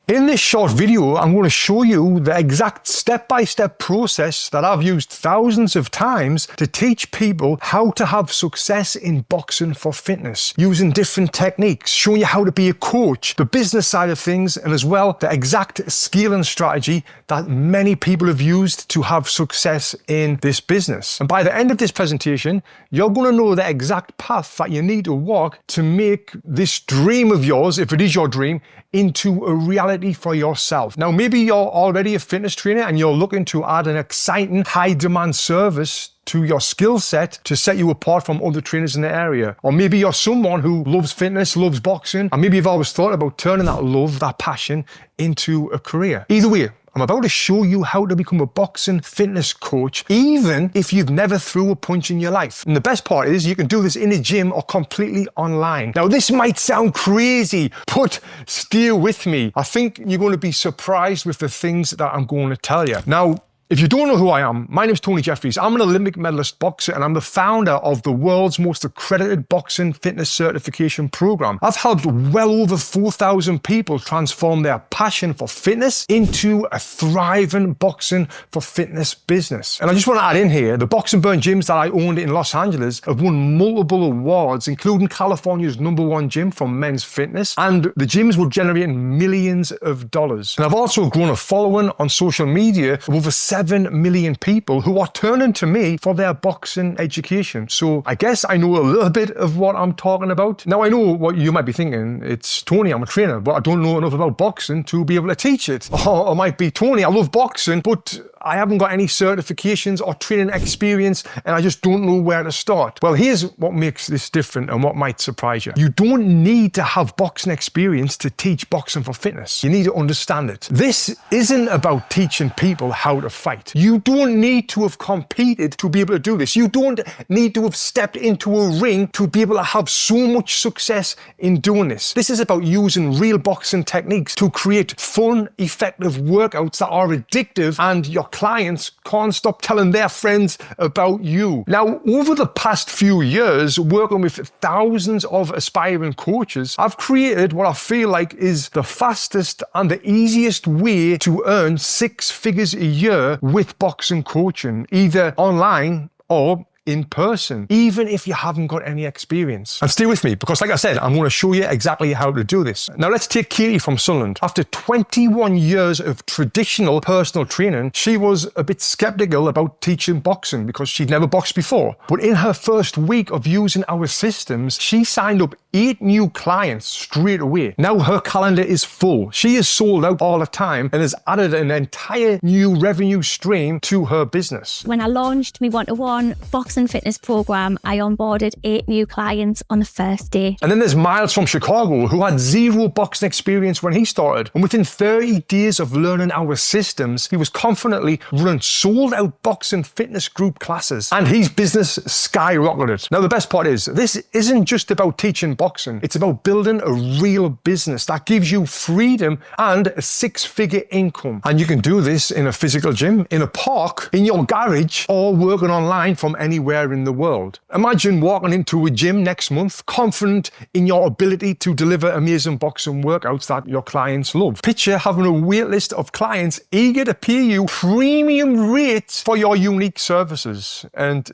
In this short video, I'm going to show you the exact step-by-step process that I've used thousands of times to teach people how to have success in boxing for fitness, using different techniques, showing you how to be a coach, the business side of things, and as well, the exact skill and strategy that many people have used to have success in this business. And by the end of this presentation, you're going to know the exact path that you need to walk to make this dream of yours, if it is your dream, into a reality for yourself. Now, maybe you're already a fitness trainer and you're looking to add an exciting, high-demand service to your skill set to set you apart from other trainers in the area. Or maybe you're someone who loves fitness, loves boxing, and maybe you've always thought about turning that love, that passion, into a career. Either way, I'm about to show you how to become a boxing fitness coach, even if you've never threw a punch in your life. And the best part is you can do this in a gym or completely online. Now, this might sound crazy, but stay with me. I think you're going to be surprised with the things that I'm going to tell you. Now, if you don't know who I am, my name is Tony Jeffries. I'm an Olympic medalist boxer and I'm the founder of the world's most accredited boxing fitness certification program. I've helped well over 4,000 people transform their passion for fitness into a thriving boxing for fitness business. And I just want to add in here, the Box and Burn gyms that I owned in Los Angeles have won multiple awards, including California's #1 gym for men's fitness, and the gyms were generating millions of dollars. And I've also grown a following on social media of over 7 million people who are turning to me for their boxing education. So I guess I know a little bit of what I'm talking about. Now, I know what you might be thinking. It's Tony, I'm a trainer, but I don't know enough about boxing to be able to teach it. Or it might be Tony, I love boxing, but I haven't got any certifications or training experience and I just don't know where to start. Well, here's what makes this different and what might surprise you. You don't need to have boxing experience to teach boxing for fitness. You need to understand it. This isn't about teaching people how to fight. You don't need to have competed to be able to do this. You don't need to have stepped into a ring to be able to have so much success in doing this. This is about using real boxing techniques to create fun, effective workouts that are addictive and your clients can't stop telling their friends about you. Now, over the past few years, working with thousands of aspiring coaches, I've created what I feel like is the fastest and the easiest way to earn 6 figures a year with boxing coaching, either online or in person, even if you haven't got any experience. And stay with me, because like I said, I'm going to show you exactly how to do this. Now let's take Katie from Sunderland. After 21 years of traditional personal training, she was a bit skeptical about teaching boxing because she'd never boxed before. But in her first week of using our systems, she signed up 8 new clients straight away. Now her calendar is full. She is sold out all the time and has added an entire new revenue stream to her business. When I launched my one-to-one boxing fitness program, I onboarded 8 new clients on the first day. And then there's Miles from Chicago, who had 0 boxing experience when he started. And within 30 days of learning our systems, he was confidently running sold-out boxing fitness group classes. And his business skyrocketed. Now, the best part is, this isn't just about teaching boxing. It's about building a real business that gives you freedom and a 6-figure income. And you can do this in a physical gym, in a park, in your garage, or working online from anywhere in the world. Imagine walking into a gym next month, confident in your ability to deliver amazing boxing workouts that your clients love. Picture having a wait list of clients eager to pay you premium rates for your unique services. And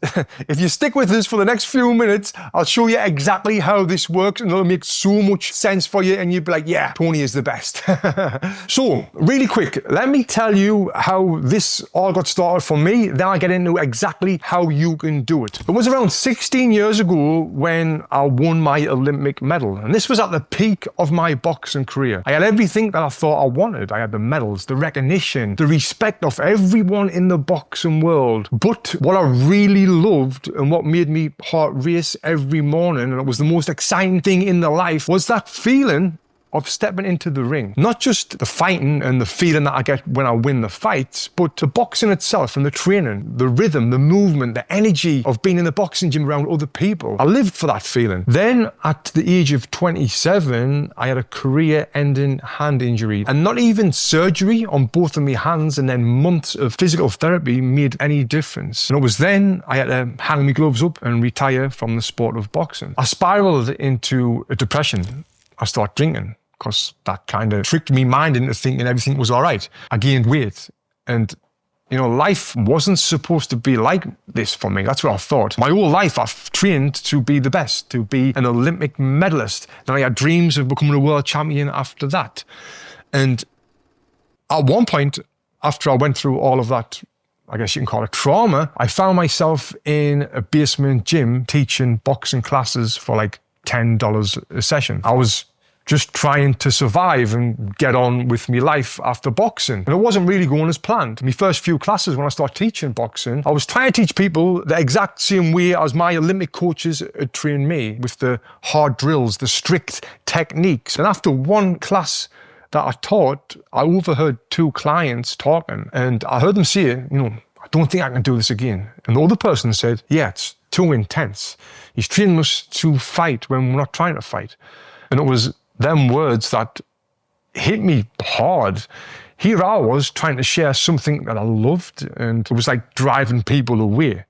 if you stick with us for the next few minutes, I'll show you exactly how this works and it'll make so much sense for you and you'll be like, yeah, Tony is the best. So, really quick, let me tell you how this all got started for me, then I'll get into exactly how you can do it. It was around 16 years ago when I won my Olympic medal, and this was at the peak of my boxing career. I had everything that I thought I wanted. I had the medals, the recognition, the respect of everyone in the boxing world. But what I really loved and what made me heart race every morning, and it was the most exciting thing in the life, was that feeling of stepping into the ring. Not just the fighting and the feeling that I get when I win the fights, but the boxing itself and the training, the rhythm, the movement, the energy of being in the boxing gym around other people. I lived for that feeling. Then at the age of 27, I had a career-ending hand injury, and not even surgery on both of my hands and then months of physical therapy made any difference. And it was then I had to hang my gloves up and retire from the sport of boxing. I spiraled into a depression. I started drinking, because that kind of tricked me mind into thinking everything was all right. I gained weight, and life wasn't supposed to be like this for me. That's what I thought. My whole life, I've trained to be the best, to be an Olympic medalist. And I had dreams of becoming a world champion after that. And at one point, after I went through all of that, I guess you can call it trauma, I found myself in a basement gym teaching boxing classes for like $10 a session. I was just trying to survive and get on with my life after boxing. And it wasn't really going as planned. My first few classes when I started teaching boxing, I was trying to teach people the exact same way as my Olympic coaches had trained me, with the hard drills, the strict techniques. And after one class that I taught, I overheard two clients talking, and I heard them say, I don't think I can do this again. And the other person said, yeah, it's too intense. He's training us to fight when we're not trying to fight. And it was them words that hit me hard. Here I was trying to share something that I loved, and it was like driving people away.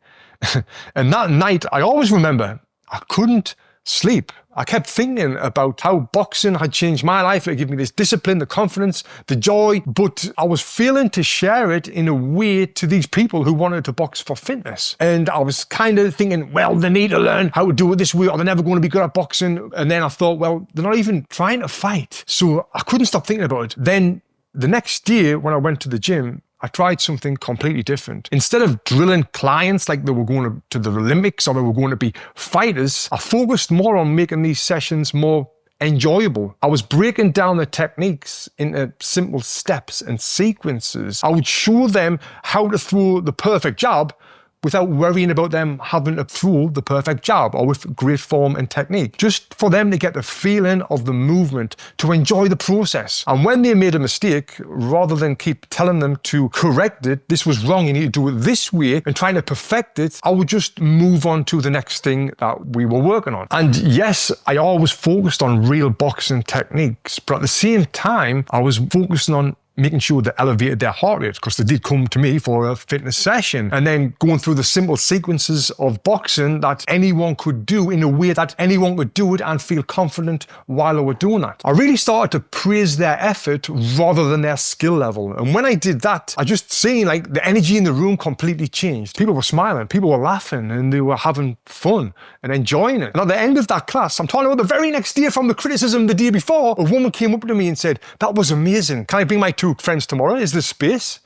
And that night, I always remember, I couldn't sleep. I kept thinking about how boxing had changed my life. It gave me this discipline, the confidence, the joy, but I was failing to share it in a way to these people who wanted to box for fitness. And I was kind of thinking, well, they need to learn how to do it this way, or they're never going to be good at boxing. And then I thought, well, they're not even trying to fight. So I couldn't stop thinking about it. Then the next day when I went to the gym, I tried something completely different. Instead of drilling clients like they were going to the Olympics or they were going to be fighters, I focused more on making these sessions more enjoyable. I was breaking down the techniques into simple steps and sequences. I would show them how to throw the perfect jab without worrying about them having to throw the perfect jab or with great form and technique, just for them to get the feeling of the movement, to enjoy the process. And when they made a mistake, rather than keep telling them to correct it, this was wrong, you need to do it this way, and trying to perfect it, I would just move on to the next thing that we were working on. And yes, I always focused on real boxing techniques, but at the same time, I was focusing on making sure they elevated their heart rate, because they did come to me for a fitness session, and then going through the simple sequences of boxing that anyone could do in a way that anyone could do it and feel confident while they were doing that. I really started to praise their effort rather than their skill level. And when I did that, I just seen like the energy in the room completely changed. People were smiling, people were laughing, and they were having fun and enjoying it. And at the end of that class, I'm talking about the very next day from the criticism the day before, a woman came up to me and said, "That was amazing. Can I bring my two friends tomorrow? Is there space?"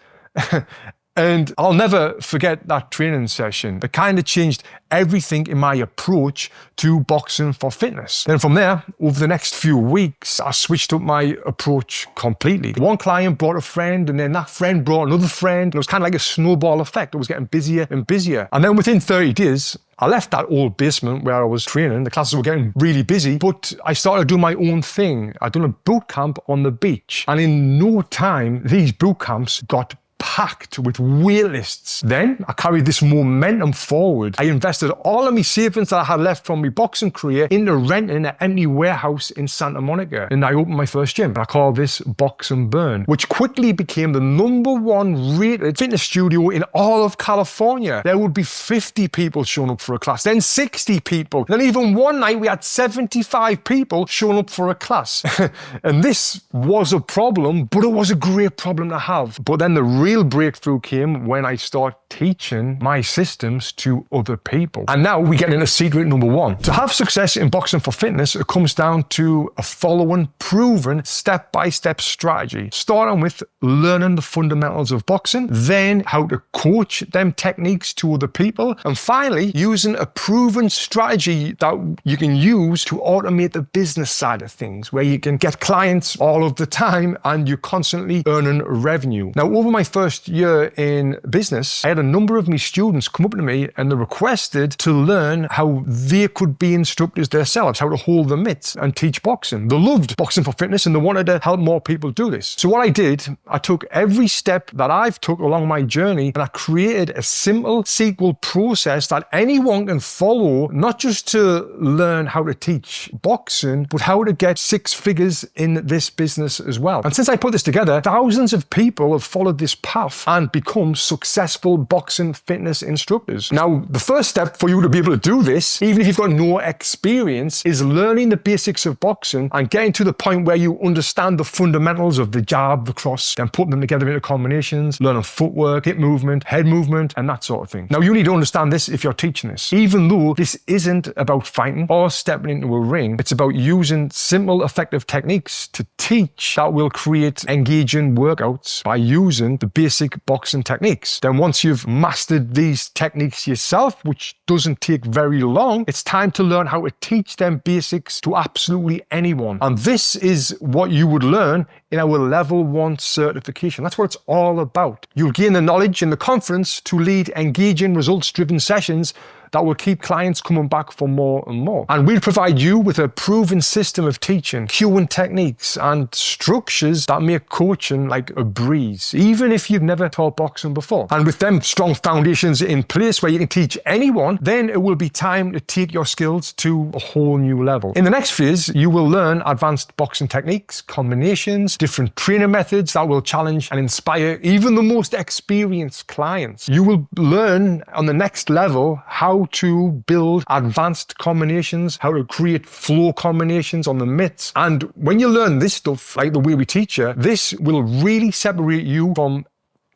And I'll never forget that training session. It kind of changed everything in my approach to boxing for fitness. Then from there, over the next few weeks, I switched up my approach completely. One client brought a friend, and then that friend brought another friend. It was kind of like a snowball effect. It was getting busier and busier. And then within 30 days, I left that old basement where I was training. The classes were getting really busy, but I started doing my own thing. I'd done a boot camp on the beach. And in no time, these boot camps got packed with waitlists. Then I carried this momentum forward. I invested all of my savings that I had left from my boxing career into renting an empty warehouse in Santa Monica. And I opened my first gym. And I called this Box and Burn, which quickly became the #1 rated fitness studio in all of California. There would be 50 people showing up for a class, then 60 people. Then even one night we had 75 people showing up for a class. And this was a problem, but it was a great problem to have. But then the real breakthrough came when I started teaching my systems to other people. And now we get into secret #1. To have success in boxing for fitness, it comes down to a following proven step-by-step strategy, starting with learning the fundamentals of boxing, then how to coach them techniques to other people, and finally using a proven strategy that you can use to automate the business side of things, where you can get clients all of the time and you're constantly earning revenue. Now, over my first year in business, I had a number of my students come up to me and they requested to learn how they could be instructors themselves, how to hold the mitts and teach boxing. They loved boxing for fitness and they wanted to help more people do this. So what I did, I took every step that I've took along my journey and I created a simple SQL process that anyone can follow, not just to learn how to teach boxing, but how to get 6 figures in this business as well. And since I put this together, thousands of people have followed this path and become successful boxing fitness instructors. Now, the first step for you to be able to do this, even if you've got no experience, is learning the basics of boxing and getting to the point where you understand the fundamentals of the jab, the cross, then putting them together into combinations, learning footwork, hip movement, head movement, and that sort of thing. Now, you need to understand this if you're teaching this. Even though this isn't about fighting or stepping into a ring, it's about using simple, effective techniques to teach that will create engaging workouts by using the basic boxing techniques. Then once you've mastered these techniques yourself, which doesn't take very long, it's time to learn how to teach them basics to absolutely anyone. And this is what you would learn in our level 1 certification. That's what it's all about. You'll gain the knowledge and the confidence to lead engaging, results-driven sessions that will keep clients coming back for more and more. And we'll provide you with a proven system of teaching, cueing techniques, and structures that make coaching like a breeze, even if you've never taught boxing before. And with them strong foundations in place where you can teach anyone, then it will be time to take your skills to a whole new level. In the next phase, you will learn advanced boxing techniques, combinations, different training methods that will challenge and inspire even the most experienced clients. You will learn on the next level how to build advanced combinations, how to create flow combinations on the mitts. And when you learn this stuff, like the way we teach you, this will really separate you from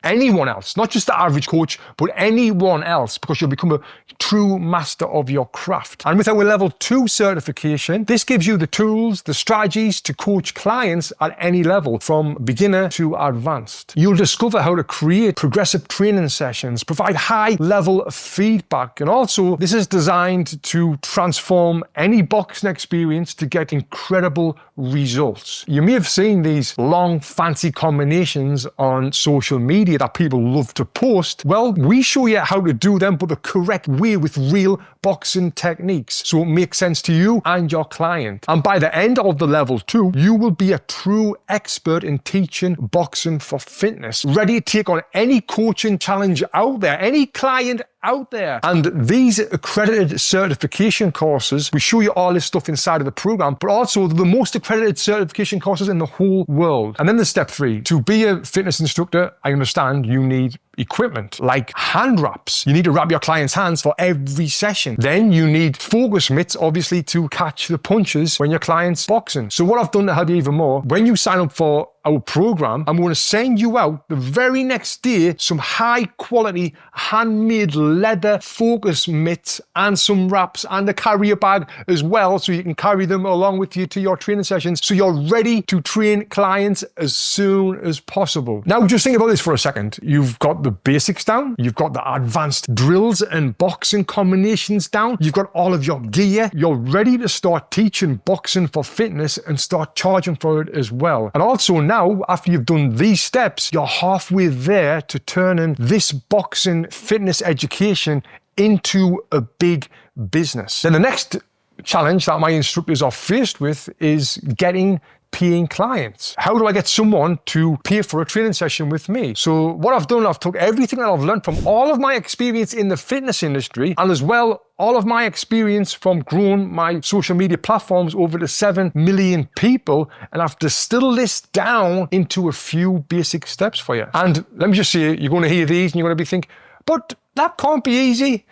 anyone else, not just the average coach, but anyone else, because you'll become a true master of your craft. And with our level 2 certification, this gives you the tools, the strategies to coach clients at any level, from beginner to advanced. You'll discover how to create progressive training sessions, provide high level feedback, and also this is designed to transform any boxing experience to get incredible results. You may have seen these long, fancy combinations on social media that people love to post. Well, we show you how to do them, but the correct way with real boxing techniques, so it makes sense to you and your client. And by the end of the level 2, you will be a true expert in teaching boxing for fitness, ready to take on any coaching challenge out there, any client out there. And these accredited certification courses, we show you all this stuff inside of the program, but also the most accredited certification courses in the whole world. And then there's step 3. To be a fitness instructor, I understand you need equipment like hand wraps. You need to wrap your client's hands for every session. Then you need focus mitts, obviously, to catch the punches when your client's boxing. So what I've done to help you even more, when you sign up for our program, I'm going to send you out the very next day some high quality handmade leather focus mitts and some wraps and a carrier bag as well, so you can carry them along with you to your training sessions, so you're ready to train clients as soon as possible. Now just think about this for a second. You've got the basics down, you've got the advanced drills and boxing combinations down, you've got all of your gear, you're ready to start teaching boxing for fitness and start charging for it as well. And also now, after you've done these steps, you're halfway there to turning this boxing fitness education into a big business. Then the next challenge that my instructors are faced with is getting paying clients. How do I get someone to pay for a training session with me? So what I've done, I've took everything that I've learned from all of my experience in the fitness industry, and as well all of my experience from growing my social media platforms over to 7 million people, and I've distilled this down into a few basic steps for you. And let me just say, you're going to hear these and you're going to be thinking, but that can't be easy.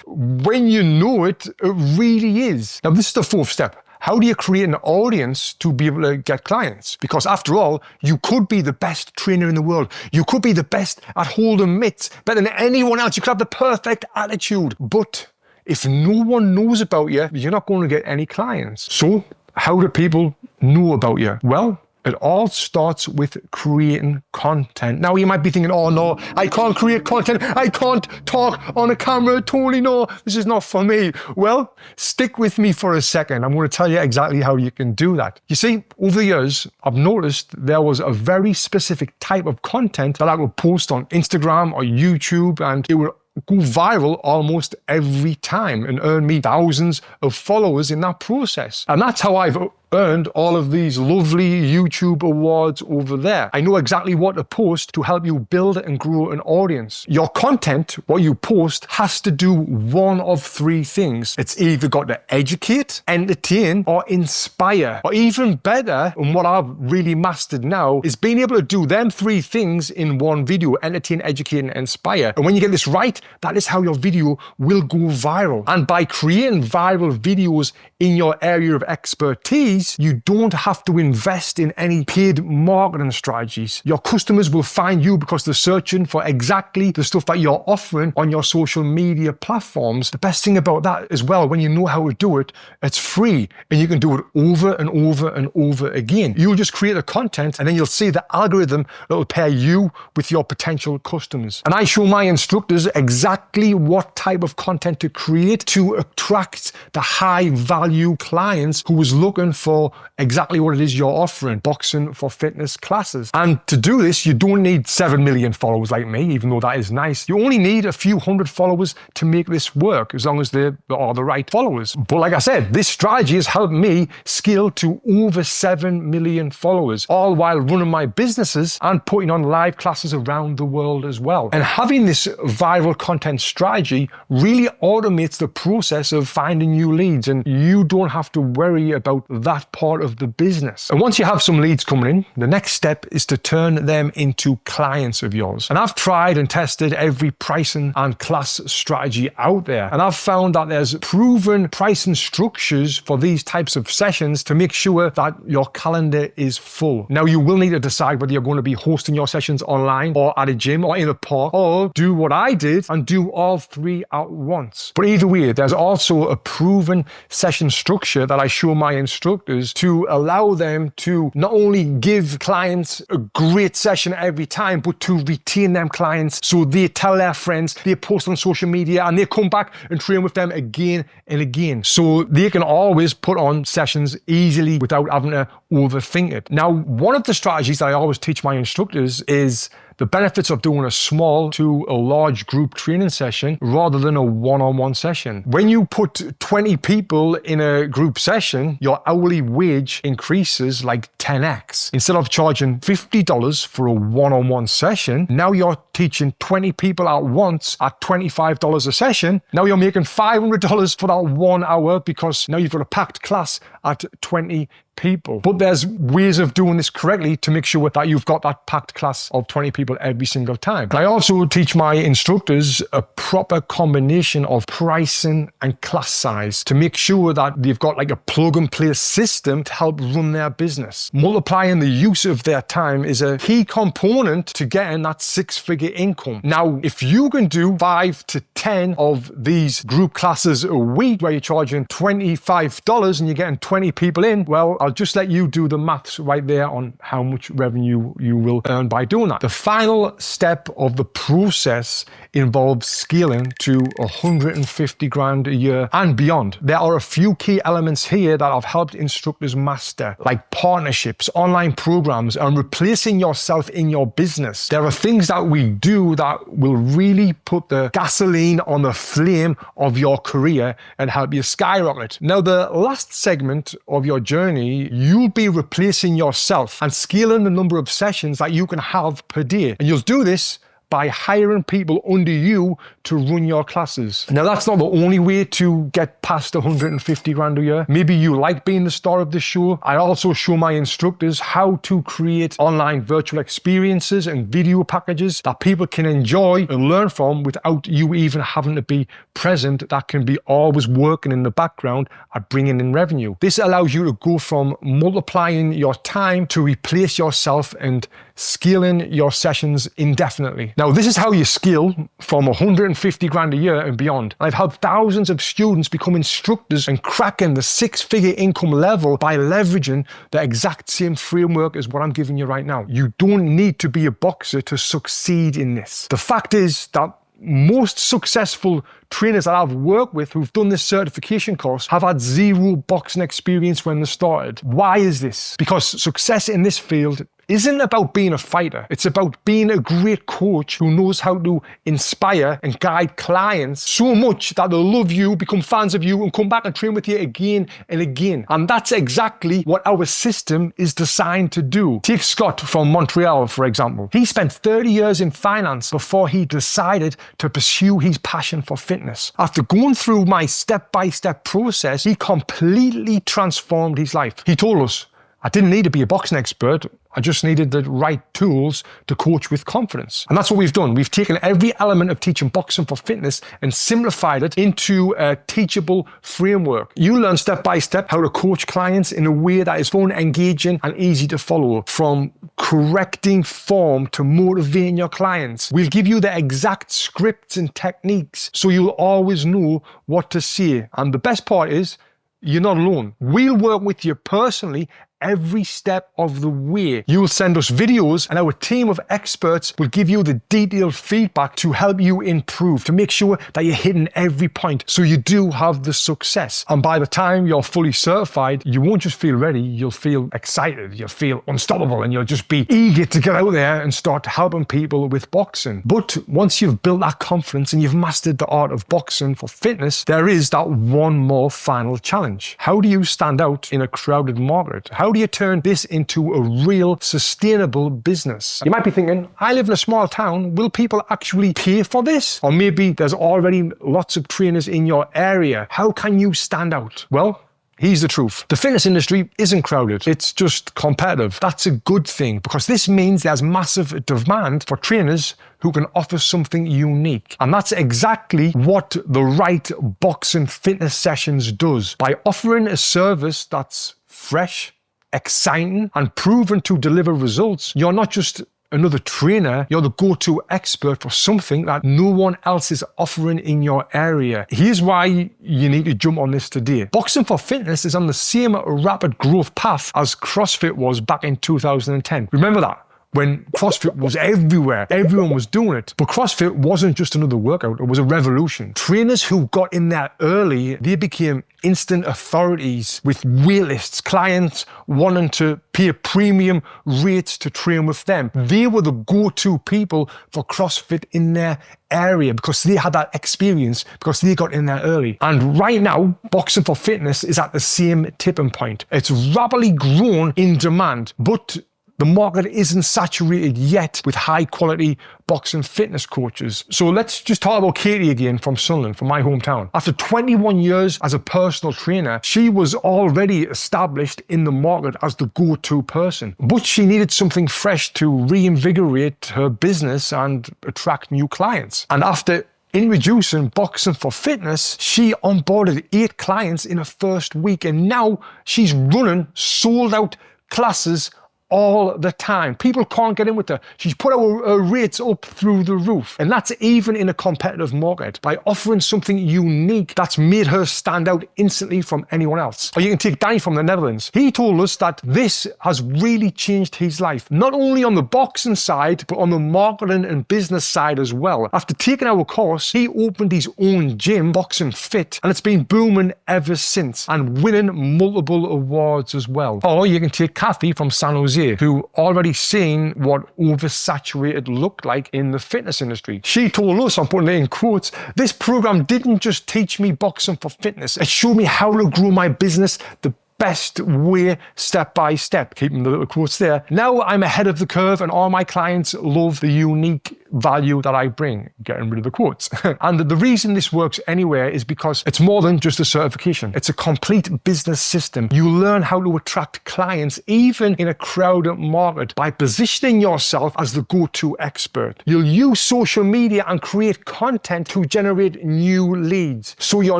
When you know it, it really is. Now this is the 4th step. How do you create an audience to be able to get clients? Because after all, you could be the best trainer in the world. You could be the best at holding mitts, better than anyone else. You could have the perfect attitude. But if no one knows about you, you're not going to get any clients. So how do people know about you? Well, it all starts with creating content. Now you might be thinking, oh no, I can't create content. I can't talk on a camera. Totally no, this is not for me. Well, stick with me for a second. I'm going to tell you exactly how you can do that. You see, over the years, I've noticed there was a very specific type of content that I would post on Instagram or YouTube, and it would go viral almost every time and earn me thousands of followers in that process. And that's how I've earned all of these lovely YouTube awards over there. I know exactly what to post to help you build and grow an audience. Your content, what you post, has to do one of three things. It's either got to educate, entertain, or inspire. Or even better, and what I've really mastered now, is being able to do them three things in one video: entertain, educate, and inspire. And when you get this right, that is how your video will go viral. And by creating viral videos in your area of expertise, you don't have to invest in any paid marketing strategies. Your customers will find you because they're searching for exactly the stuff that you're offering on your social media platforms. The best thing about that as well, when you know how to do it, it's free and you can do it over and over and over again. You'll just create the content and then you'll see the algorithm that will pair you with your potential customers. And I show my instructors exactly what type of content to create to attract the high value clients who is looking for exactly what it is you're offering: boxing for fitness classes. And to do this, you don't need 7 million followers like me, even though that is nice. You only need a few hundred followers to make this work, as long as they are the right followers. But like I said, this strategy has helped me scale to over 7 million followers, all while running my businesses and putting on live classes around the world as well. And having this viral content strategy really automates the process of finding new leads, and you don't have to worry about that part of the business. And once you have some leads coming in, the next step is to turn them into clients of yours. And I've tried and tested every pricing and class strategy out there, and I've found that there's proven pricing structures for these types of sessions to make sure that your calendar is full. Now, you will need to decide whether you're going to be hosting your sessions online or at a gym or in a park, or do what I did and do all three at once. But either way, there's also a proven session structure that I show my instructors to allow them to not only give clients a great session every time, but to retain them clients so they tell their friends, they post on social media, and they come back and train with them again and again. So they can always put on sessions easily without having to overthink it. Now, one of the strategies that I always teach my instructors is the benefits of doing a small to a large group training session rather than a one-on-one session. When you put 20 people in a group session, your hourly wage increases like 10x. Instead of charging $50 for a one-on-one session, now you're teaching 20 people at once at $25 a session. Now you're making $500 for that 1 hour because now you've got a packed class at 20 people. But there's ways of doing this correctly to make sure that you've got that packed class of 20 people every single time. I also teach my instructors a proper combination of pricing and class size to make sure that they've got like a plug and play system to help run their business. Multiplying the use of their time is a key component to getting that 6-figure income. Now, if you can do 5 to 10 of these group classes a week where you're charging $25 and you're getting 20 people in, well, I'll just let you do the maths right there on how much revenue you will earn by doing that. The final step of the process involves scaling to 150 grand a year and beyond. There are a few key elements here that I've helped instructors master, like partnerships, online programs, and replacing yourself in your business. There are things that we do that will really put the gasoline on the flame of your career and help you skyrocket. Now, the last segment of your journey, you'll be replacing yourself and scaling the number of sessions that you can have per day. And you'll do this by hiring people under you to run your classes. Now, that's not the only way to get past 150 grand a year. Maybe you like being the star of the show. I also show my instructors how to create online virtual experiences and video packages that people can enjoy and learn from without you even having to be present. That can be always working in the background at bringing in revenue. This allows you to go from multiplying your time to replace yourself and scaling your sessions indefinitely. Now, this is how you scale from 150 grand a year and beyond. And I've helped thousands of students become instructors and cracking the 6-figure income level by leveraging the exact same framework as what I'm giving you right now. You don't need to be a boxer to succeed in this. The fact is that most successful trainers that I've worked with who've done this certification course have had zero boxing experience when they started. Why is this? Because success in this field isn't about being a fighter. It's about being a great coach who knows how to inspire and guide clients so much that they'll love you, become fans of you, and come back and train with you again and again. And that's exactly what our system is designed to do. Take Scott from Montreal, for example. He spent 30 years in finance before he decided to pursue his passion for fitness. After going through my step-by-step process, he completely transformed his life. He told us, I didn't need to be a boxing expert. I just needed the right tools to coach with confidence. And that's what we've done. We've taken every element of teaching boxing for fitness and simplified it into a teachable framework. You learn step by step how to coach clients in a way that is fun, engaging, and easy to follow. From correcting form to motivating your clients. We'll give you the exact scripts and techniques so you'll always know what to say. And the best part is, you're not alone. We'll work with you personally every step of the way. You'll send us videos and our team of experts will give you the detailed feedback to help you improve, to make sure that you're hitting every point so you do have the success. And by the time you're fully certified, you won't just feel ready, you'll feel excited, you'll feel unstoppable, and you'll just be eager to get out there and start helping people with boxing. But once you've built that confidence and you've mastered the art of boxing for fitness, there is that one more final challenge. How do you stand out in a crowded market? How do you turn this into a real sustainable business? You might be thinking, I live in a small town, will people actually pay for this? Or maybe there's already lots of trainers in your area. How can you stand out? Well, here's the truth. The fitness industry isn't crowded. It's just competitive. That's a good thing because this means there's massive demand for trainers who can offer something unique. And that's exactly what the right boxing fitness sessions does. By offering a service that's fresh, exciting, and proven to deliver results, you're not just another trainer, you're the go-to expert for something that no one else is offering in your area. Here's why you need to jump on this today. Boxing for fitness is on the same rapid growth path as CrossFit was back in 2010. Remember that? When CrossFit was everywhere, everyone was doing it. But CrossFit wasn't just another workout, it was a revolution. Trainers who got in there early, they became instant authorities with waitlists, clients wanting to pay premium rates to train with them. They were the go-to people for CrossFit in their area because they had that experience, because they got in there early. And right now, boxing for fitness is at the same tipping point. It's rapidly grown in demand, but the market isn't saturated yet with high quality boxing fitness coaches. So let's just talk about Katie again from Sunderland, from my hometown. After 21 years as a personal trainer, she was already established in the market as the go-to person. But she needed something fresh to reinvigorate her business and attract new clients. And after introducing boxing for fitness, she onboarded 8 clients in her first week. And now she's running sold out classes all the time. People can't get in with her. She's put her rates up through the roof. And that's even in a competitive market. By offering something unique, that's made her stand out instantly from anyone else. Or you can take Danny from the Netherlands. He told us that this has really changed his life. Not only on the boxing side, but on the marketing and business side as well. After taking our course, he opened his own gym, Boxing Fit, and it's been booming ever since and winning multiple awards as well. Or you can take Kathy from San Jose, who already seen what oversaturated looked like in the fitness industry. She told us, I'm putting it in quotes, this program didn't just teach me boxing for fitness, it showed me how to grow my business the best way, step by step. Keeping the little quotes there. Now I'm ahead of the curve and all my clients love the unique value that I bring. Getting rid of the quotes. And the reason this works anywhere is because it's more than just a certification. It's a complete business system. You learn how to attract clients even in a crowded market by positioning yourself as the go-to expert. You'll use social media and create content to generate new leads. So you're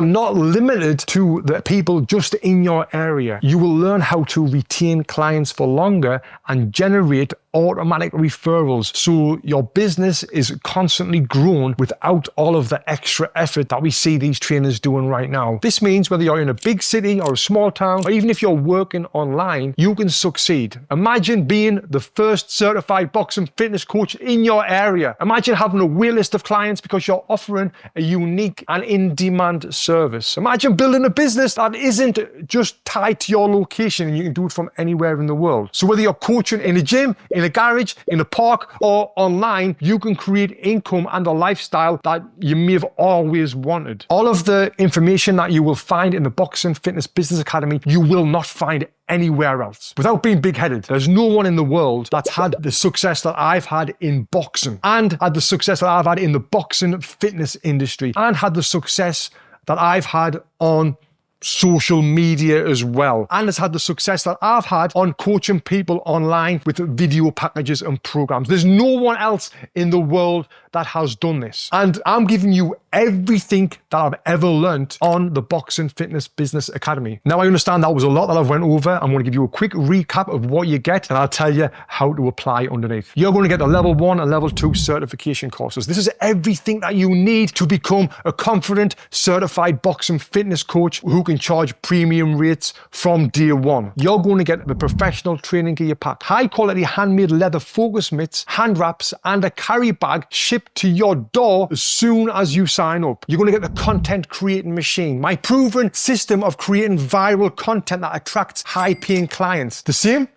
not limited to the people just in your area. You will learn how to retain clients for longer and generate automatic referrals. So your business is constantly grown without all of the extra effort that we see these trainers doing right now. This means whether you're in a big city or a small town, or even if you're working online, you can succeed. Imagine being the first certified boxing fitness coach in your area. Imagine having a wait list of clients because you're offering a unique and in-demand service. Imagine building a business that isn't just tied to your location and you can do it from anywhere in the world. So whether you're coaching in a gym, in a garage, in a park, or online, you can create income and a lifestyle that you may have always wanted. All of the information that you will find in the Boxing Fitness Business Academy, you will not find anywhere else. Without being big-headed, there's no one in the world that's had the success that I've had in boxing, and had the success that I've had in the boxing fitness industry, and had the success that I've had on social media as well, and has had the success that I've had on coaching people online with video packages and programs. There's no one else in the world that has done this. And I'm giving you everything that I've ever learned on the Boxing Fitness Business Academy. Now, I understand that was a lot that I've went over. I'm going to give you a quick recap of what you get, and I'll tell you how to apply underneath. You're going to get the level 1 and level 2 certification courses. This is everything that you need to become a confident, certified boxing fitness coach who can charge premium rates from day one. You're going to get the professional training gear pack, high quality handmade leather focus mitts, hand wraps, and a carry bag shipped to your door as soon as you sign up. You're going to get the content creating machine, my proven system of creating viral content that attracts high paying clients. The same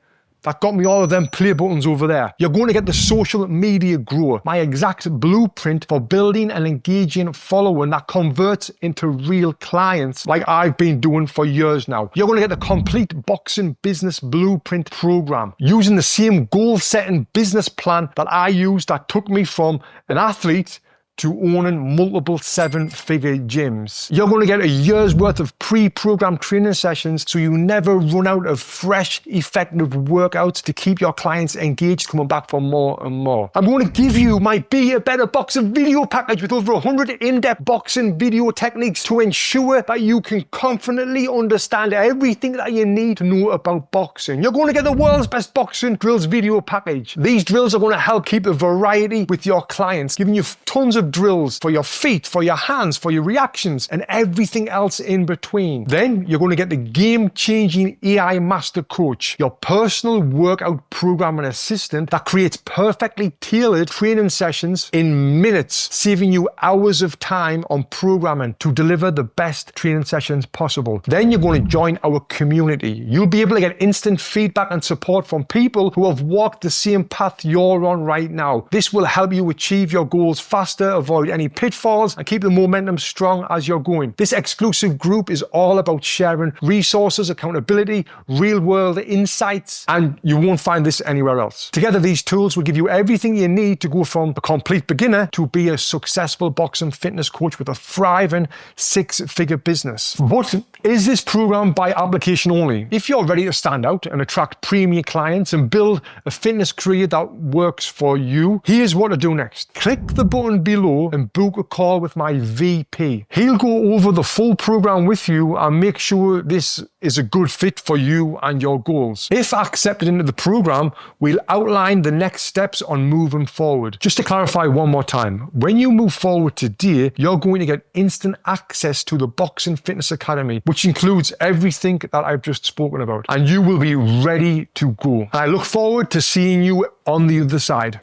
that got me all of them play buttons over there. You're going to get the social media grower, my exact blueprint for building an engaging following that converts into real clients like I've been doing for years now. You're going to get the complete boxing business blueprint program using the same goal setting business plan that I used that took me from an athlete to owning multiple 7-figure gyms. You're going to get a year's worth of pre-programmed training sessions so you never run out of fresh, effective workouts to keep your clients engaged, coming back for more and more. I'm going to give you my Be a Better Boxer video package with over 100 in-depth boxing video techniques to ensure that you can confidently understand everything that you need to know about boxing. You're going to get the world's best boxing drills video package. These drills are going to help keep a variety with your clients, giving you tons of drills for your feet, for your hands, for your reactions, and everything else in between. Then you're going to get the game-changing AI Master Coach, your personal workout program and assistant that creates perfectly tailored training sessions in minutes, saving you hours of time on programming to deliver the best training sessions possible. Then you're going to join our community. You'll be able to get instant feedback and support from people who have walked the same path you're on right now. This will help you achieve your goals faster, avoid any pitfalls, and keep the momentum strong as you're going. This exclusive group is all about sharing resources, accountability, real-world insights, and you won't find this anywhere else. Together, these tools will give you everything you need to go from a complete beginner to be a successful boxing fitness coach with a thriving 6-figure business. But is this program by application only? If you're ready to stand out and attract premium clients and build a fitness career that works for you, here's what to do next. Click the button below and book a call with my VP. He'll go over the full program with you and make sure this is a good fit for you and your goals. If accepted into the program, we'll outline the next steps on moving forward. Just to clarify one more time, when you move forward today, you're going to get instant access to the Boxing Fitness Academy, which includes everything that I've just spoken about, and you will be ready to go. And I look forward to seeing you on the other side.